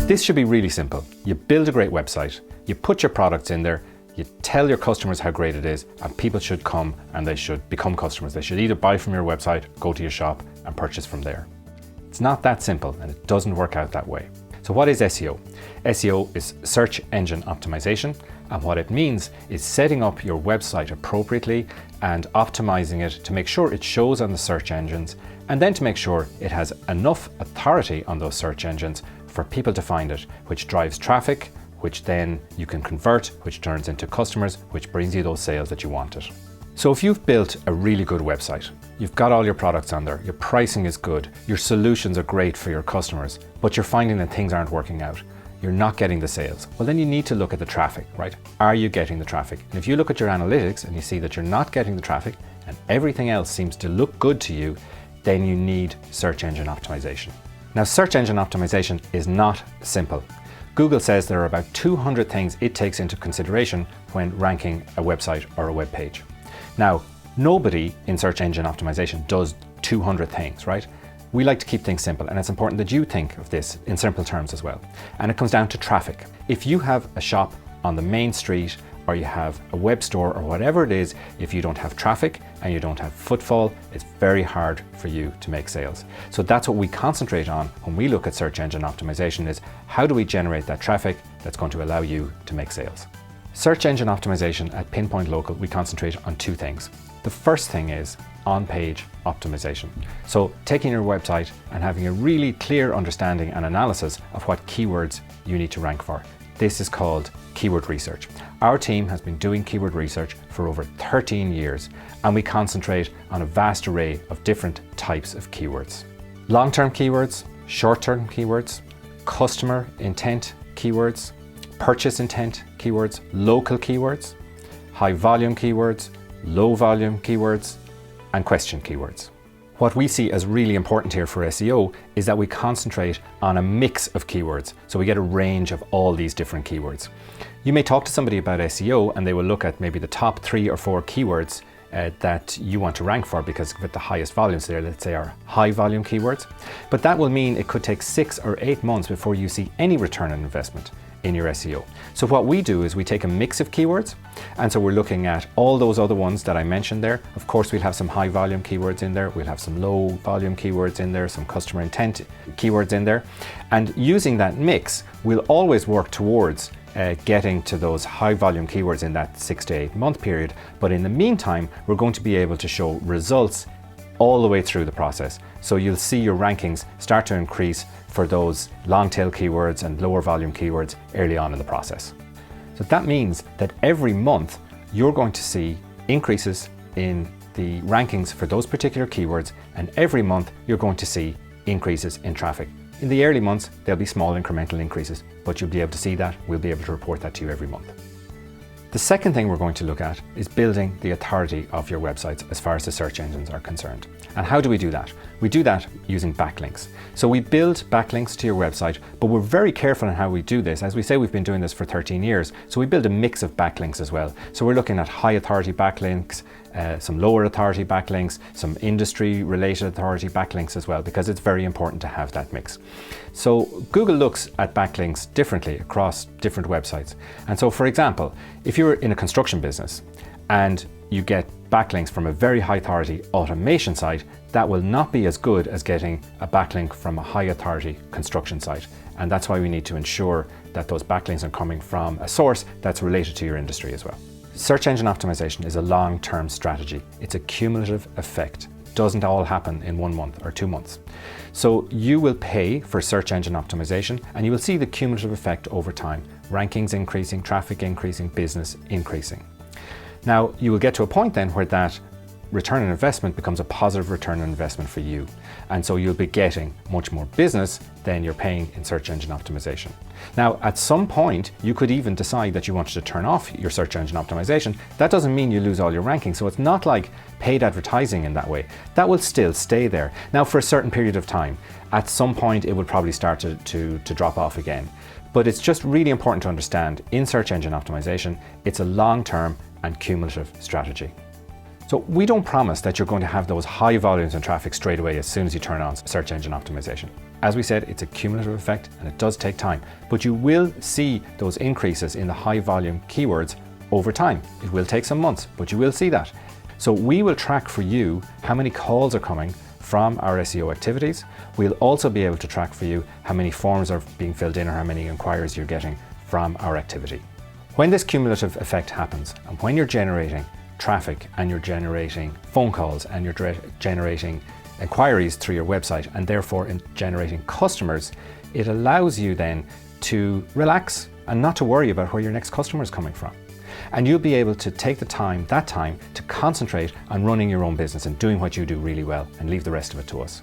This should be really simple. You build a great website, you put your products in there, you tell your customers how great it is, and people should come and they should become customers. They should either buy from your website, go to your shop and purchase from there. It's not that simple and it doesn't work out that way. So what is SEO? SEO is search engine optimization, and what it means is setting up your website appropriately and optimizing it to make sure it shows on the search engines, and then to make sure it has enough authority on those search engines for people to find it, which drives traffic, which then you can convert, which turns into customers, which brings you those sales that you wanted. So if you've built a really good website, you've got all your products on there, your pricing is good, your solutions are great for your customers, but you're finding that things aren't working out, you're not getting the sales, well then you need to look at the traffic, right? Are you getting the traffic? And if you look at your analytics and you see that you're not getting the traffic and everything else seems to look good to you, then you need search engine optimization. Now, search engine optimization is not simple. Google says there are about 200 things it takes into consideration when ranking a website or a web page. Now, nobody in search engine optimization does 200 things, right? We like to keep things simple, and it's important that you think of this in simple terms as well. And it comes down to traffic. If you have a shop on the main street, or you have a web store or whatever it is, if you don't have traffic and you don't have footfall, it's very hard for you to make sales. So that's what we concentrate on when we look at search engine optimization, is how do we generate that traffic that's going to allow you to make sales. Search engine optimization at PinPoint Local, we concentrate on two things. The first thing is on-page optimization. So taking your website and having a really clear understanding and analysis of what keywords you need to rank for. This is called keyword research. Our team has been doing keyword research for over 13 years, and we concentrate on a vast array of different types of keywords. Long-term keywords, short-term keywords, customer intent keywords, purchase intent keywords, local keywords, high volume keywords, low volume keywords, and question keywords. What we see as really important here for SEO is that we concentrate on a mix of keywords, so we get a range of all these different keywords. You may talk to somebody about SEO and they will look at maybe the top 3 or 4 keywords that you want to rank for because with the highest volumes there, let's say, are high volume keywords. But that will mean it could take 6 or 8 months before you see any return on investment in your SEO. So what we do is we take a mix of keywords, and so we're looking at all those other ones that I mentioned there. Of course, we'll have some high volume keywords in there, we'll have some low volume keywords in there, some customer intent keywords in there, and using that mix, we'll always work towards getting to those high volume keywords in that 6 to 8 month period. But in the meantime, we're going to be able to show results all the way through the process. So you'll see your rankings start to increase for those long tail keywords and lower volume keywords early on in the process. So that means that every month you're going to see increases in the rankings for those particular keywords, and every month you're going to see increases in traffic. In the early months, there'll be small incremental increases, but you'll be able to see that. We'll be able to report that to you every month. The second thing we're going to look at is building the authority of your websites as far as the search engines are concerned. And how do we do that? We do that using backlinks. So we build backlinks to your website, but we're very careful in how we do this. As we say, we've been doing this for 13 years, so we build a mix of backlinks as well. So we're looking at high authority backlinks, some lower authority backlinks, some industry related authority backlinks as well, because it's very important to have that mix. So Google looks at backlinks differently across different websites. And so, for example, if you're in a construction business and you get backlinks from a very high authority automation site, that will not be as good as getting a backlink from a high authority construction site. And that's why we need to ensure that those backlinks are coming from a source that's related to your industry as well. Search engine optimization is a long-term strategy. It's a cumulative effect. It doesn't all happen in 1 month or 2 months. So you will pay for search engine optimization and you will see the cumulative effect over time. Rankings increasing, traffic increasing, business increasing. Now, you will get to a point then where that return on investment becomes a positive return on investment for you. And so you'll be getting much more business than you're paying in search engine optimization. Now, at some point, you could even decide that you wanted to turn off your search engine optimization. That doesn't mean you lose all your rankings. So it's not like paid advertising in that way. That will still stay there. Now, for a certain period of time, at some point, it will probably start to drop off again. But it's just really important to understand in search engine optimization, it's a long-term and cumulative strategy. So we don't promise that you're going to have those high volumes and traffic straight away as soon as you turn on search engine optimization. As we said, it's a cumulative effect and it does take time, but you will see those increases in the high volume keywords over time. It will take some months, but you will see that. So we will track for you how many calls are coming from our SEO activities. We'll also be able to track for you how many forms are being filled in or how many inquiries you're getting from our activity. When this cumulative effect happens, and when you're generating traffic and you're generating phone calls and you're generating inquiries through your website and therefore generating customers, it allows you then to relax and not to worry about where your next customer is coming from. And you'll be able to take that time to concentrate on running your own business and doing what you do really well and leave the rest of it to us.